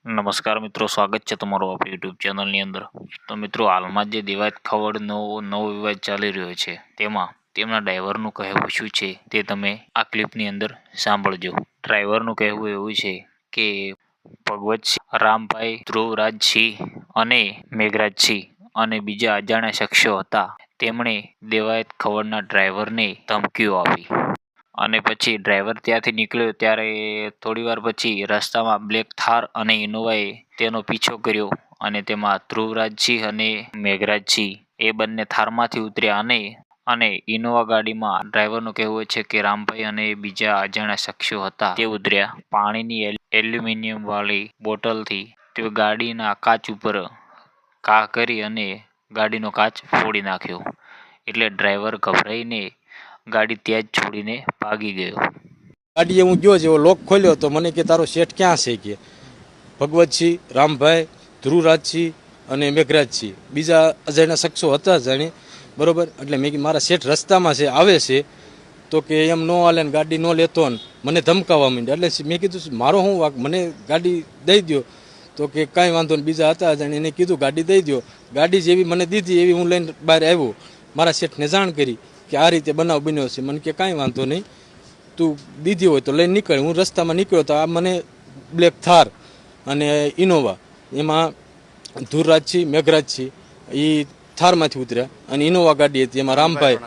નમસ્કાર મિત્રો, સ્વાગત છે તમારું આપણી યુટ્યુબ ચેનલની અંદર. તો મિત્રો, હાલમાં જે દેવાયત ખવડનો નવો વિવાદ ચાલી રહ્યો છે તેમાં તેમના ડ્રાઈવરનું કહેવું શું છે તે તમે આ ક્લિપની અંદર સાંભળજો. ડ્રાઈવરનું કહેવું એવું છે કે ભગવતસિંહ, રામભાઈ, ધ્રુવરાજસિંહ અને મેઘરાજસિંહ અને બીજા અજાણ્યા શખ્સો હતા. તેમણે દેવાયત ખવડના ડ્રાઈવરને ધમકીઓ આપી અને પછી ડ્રાઈવર ત્યાંથી નીકળ્યો ત્યારે થોડીવાર પછી રસ્તામાં બ્લેક થાર અને ઇનોવાએ તેનો પીછો કર્યો અને તેમાં ધ્રુવરાજસિંહ અને મેઘરાજસિંહ એ બંને થારમાંથી ઉતર્યા અને ઇનોવા ગાડીમાં ડ્રાઈવરનું કહેવું છે કે રામભાઈ અને બીજા અજાણ્યા શખ્સો હતા તે ઉતર્યા. પાણીની એલ્યુમિનિયમ વાળી બોટલથી તે ગાડીના કાચ ઉપર ઘા કરી અને ગાડીનો કાચ ફોડી નાખ્યો. એટલે ડ્રાઈવર ગભરાઈને ગાડી ત્યાં જ છોડીને ભાગી ગયો. ગાડીએ હું ગયો જેવો લોક ખોલ્યો તો મને કે તારો શેઠ ક્યાં છે કે ભગવતસિંહ, રામભાઈ, ધ્રુવરાજસિંહ અને મેઘરાજસિંહ બીજા અજાણ્યા શખ્સો હતા જાણે બરોબર. એટલે મેં મારા શેઠ રસ્તામાં છે આવે છે તો કે એમ ન હાલે ને ગાડી ન લેતો ને મને ધમકાવવા માંડ્યા. એટલે મેં કીધું મારો શું વાક, મને ગાડી દઈ દો. તો કે કાંઈ વાંધો નહીં, બીજા હતા જાણે એને કીધું ગાડી દઈ દો. ગાડી જેવી મને દીધી એવી હું લઈને બહાર આવ્યો. મારા શેઠને જાણ કરી કે આ રીતે બનાવ બન્યો છે. મને કે કાંઈ વાંધો નહીં, તું દીધી હોય તો લઈને નીકળ. હું રસ્તામાં નીકળ્યો તો આ મને બ્લેક થાર અને ઇનોવા, એમાં ધ્રુવરાજસિંહ, મેઘરાજસિંહ એ થારમાંથી ઉતર્યા અને ઇનોવા ગાડી હતી એમાં રામભાઈ